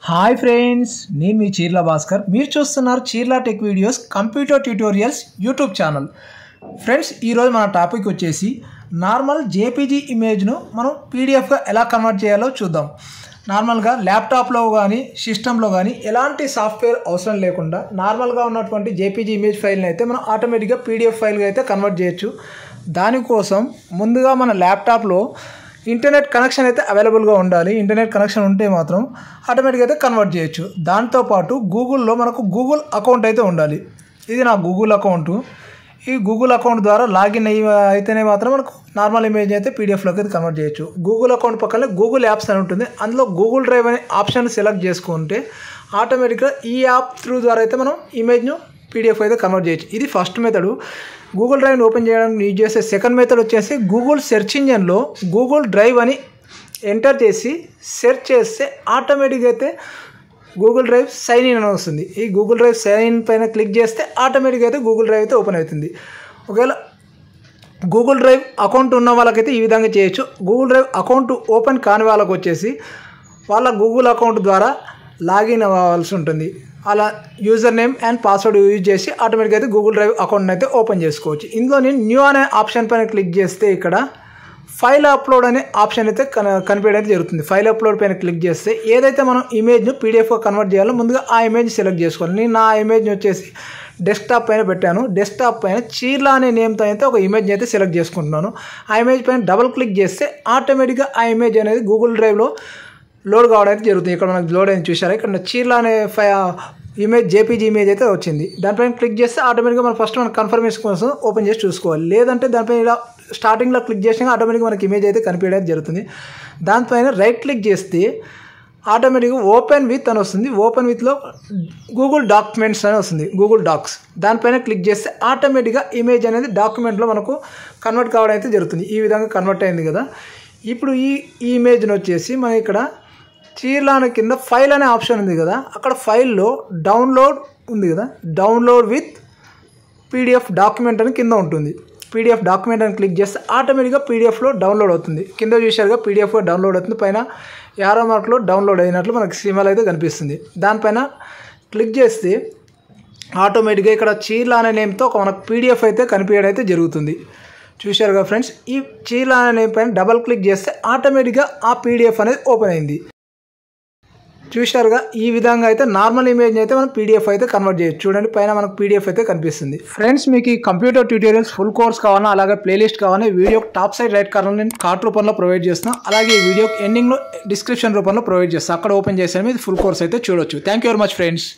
Hi friends, నేను మీ చీర్ల భాస్కర్. మీరు చూస్తున్నారు Cheerla tech videos computer tutorials YouTube channel. Friends, ఈరోజు మన టాపిక్ వచ్చేసి నార్మల్ జేపీజీ ఇమేజ్ను మనం పీడిఎఫ్గా ఎలా కన్వర్ట్ చేయాలో చూద్దాం. నార్మల్గా ల్యాప్టాప్లో కానీ సిస్టంలో కానీ ఎలాంటి సాఫ్ట్వేర్ అవసరం లేకుండా నార్మల్గా ఉన్నటువంటి జేపీజీ ఇమేజ్ ఫైల్ని అయితే మనం ఆటోమేటిక్గా పీడిఎఫ్ ఫైల్గా అయితే కన్వర్ట్ చేయొచ్చు. దానికోసం ముందుగా మన ల్యాప్టాప్లో ఇంటర్నెట్ కనెక్షన్ అయితే అవైలబుల్గా ఉండాలి. ఇంటర్నెట్ కనెక్షన్ ఉంటే మాత్రం ఆటోమేటిక్గా అయితే కన్వర్ట్ చేయొచ్చు. దాంతోపాటు గూగుల్లో మనకు గూగుల్ అకౌంట్ అయితే ఉండాలి. ఇది నా గూగుల్ అకౌంటు. ఈ గూగుల్ అకౌంట్ ద్వారా లాగిన్ అయితేనే మాత్రం మనకు నార్మల్ ఇమేజ్ అయితే పీడిఎఫ్లోకి అయితే కన్వర్ట్ చేయొచ్చు. గూగుల్ అకౌంట్ పక్కనే గూగుల్ యాప్స్ అని ఉంటుంది. అందులో గూగుల్ డ్రైవ్ అనే ఆప్షన్ సెలెక్ట్ చేసుకుంటే ఆటోమేటిక్గా ఈ యాప్ త్రూ ద్వారా అయితే మనం ఇమేజ్ను పీడిఎఫ్ అయితే కన్వర్ట్ చేయొచ్చు. ఇది ఫస్ట్ మెథడు. గూగుల్ డ్రైవ్ని ఓపెన్ చేయడానికి యూజ్ చేసే సెకండ్ మెథడ్ వచ్చేసి గూగుల్ సెర్చ్ ఇంజన్లో గూగుల్ డ్రైవ్ అని ఎంటర్ చేసి సెర్చ్ చేస్తే ఆటోమేటిక్గా అయితే గూగుల్ డ్రైవ్ సైన్ ఇన్ అని వస్తుంది. ఈ గూగుల్ డ్రైవ్ సైన్ ఇన్ పైన క్లిక్ చేస్తే ఆటోమేటిక్గా అయితే గూగుల్ డ్రైవ్ అయితే ఓపెన్ అవుతుంది. ఒకవేళ గూగుల్ డ్రైవ్ అకౌంట్ ఉన్న వాళ్ళకైతే ఈ విధంగా చేయొచ్చు. గూగుల్ డ్రైవ్ అకౌంట్ ఓపెన్ కాని వాళ్ళకు వచ్చేసి వాళ్ళ గూగుల్ అకౌంట్ ద్వారా లాగిన్ అవ్వాల్సి ఉంటుంది. అలా user name and password use చేసి ఆటోమేటిక్గా అయితే గూగుల్ డ్రైవ్ అకౌంట్ని అయితే ఓపెన్ చేసుకోవచ్చు. ఇందులో నేను న్యూ అనే ఆప్షన్ పైన క్లిక్ చేస్తే ఇక్కడ ఫైల్ అప్లోడ్ అనే ఆప్షన్ అయితే కనిపించడం జరుగుతుంది. ఫైల్ అప్లోడ్ పైన క్లిక్ చేస్తే ఏదైతే మనం ఇమేజ్ను పీడిఎఫ్గా కన్వర్ట్ చేయాలో ముందుగా ఆ ఇమేజ్ సెలెక్ట్ చేసుకోవాలి. నేను నా ఇమేజ్ని వచ్చేసి డెస్క్టాప్ పైన పెట్టాను. డెస్క్టాప్ పైన చీర్ల అనే నేమ్తో అయితే ఒక ఇమేజ్ని అయితే సెలెక్ట్ చేసుకుంటున్నాను. ఆ ఇమేజ్ పైన డబుల్ క్లిక్ చేస్తే ఆటోమేటిక్గా ఆ ఇమేజ్ అనేది గూగుల్ డ్రైవ్లో లోడ్ కావడం అయితే జరుగుతుంది. ఇక్కడ మనకు లోడ్ అయింది చూసారా. ఇక్కడ చీర్ల అనే ఇమేజ్ జేపీజీ ఇమేజ్ అయితే వచ్చింది. దానిపైన క్లిక్ చేస్తే ఆటోమేటిక్గా మనం ఫస్ట్ మన కన్ఫర్మేషన్ కోసం ఓపెన్ చేసి చూసుకోవాలి. లేదంటే దానిపైన ఇలా స్టార్టింగ్లో క్లిక్ చేసినా ఆటోమేటిక్గా మనకి ఇమేజ్ అయితే కనిపించడం జరుగుతుంది. దానిపైన రైట్ క్లిక్ చేస్తే ఆటోమేటిక్గా ఓపెన్ విత్ అని వస్తుంది. ఓపెన్ విత్లో గూగుల్ డాక్యుమెంట్స్ అని వస్తుంది, గూగుల్ డాక్స్. దానిపైన క్లిక్ చేస్తే ఆటోమేటిక్గా ఇమేజ్ అనేది డాక్యుమెంట్లో మనకు కన్వర్ట్ కావడం అయితే జరుగుతుంది. ఈ విధంగా కన్వర్ట్ అయింది కదా. ఇప్పుడు ఈ ఇమేజ్ని వచ్చేసి మనం ఇక్కడ చీర్ల కింద ఫైల్ అనే ఆప్షన్ ఉంది కదా, అక్కడ ఫైల్లో డౌన్లోడ్ ఉంది కదా, డౌన్లోడ్ విత్ పీడిఎఫ్ డాక్యుమెంట్ అని కింద ఉంటుంది. పీడిఎఫ్ డాక్యుమెంట్ అని క్లిక్ చేస్తే ఆటోమేటిక్గా పీడిఎఫ్లో డౌన్లోడ్ అవుతుంది. కింద చూసారుగా పీడిఎఫ్గా డౌన్లోడ్ అవుతుంది. పైన యారో మార్క్లో డౌన్లోడ్ అయినట్లు మనకు సింబల్ అయితే కనిపిస్తుంది. దానిపైన క్లిక్ చేస్తే ఆటోమేటిక్గా ఇక్కడ చీర్ల అనే నేమ్తో మనకు పీడిఎఫ్ అయితే కనిపించడం అయితే జరుగుతుంది. చూశారుగా ఫ్రెండ్స్. ఈ చీర్ల అనే నేమ్ పైన డబల్ క్లిక్ చేస్తే ఆటోమేటిక్గా ఆ పీడిఎఫ్ అనేది ఓపెన్ అయింది. చూశారుగా. ఈ విధంగా అయితే నార్మల్ ఇమేజ్ అయితే మనం పీడిఎఫ్ అయితే కన్వర్ట్ చేయొచ్చు. చూడండి, పైన మనకు పీడిఎఫ్ అయితే కనిపిస్తుంది. ఫ్రెండ్స్, మీకు ఈ కంప్యూటర్ ట్యూటోరియల్స్ ఫుల్ కోర్స్ కావాలా, అలాగే ప్లేలిస్ట్ కావాలా, video top side right corner నేను కార్ట్ రూపంలో ప్రొవైడ్ చేస్తున్నాను. అలాగే ఈ వీడియో ఎండింగ్లో డిస్క్రిప్షన్ రూపంలో ప్రొవైడ్ చేస్తాను. అక్కడ ఓపెన్ చేస్తే మీరు ఫుల్ కోర్స్ అయితే చూడొచ్చు. Thank you very much friends.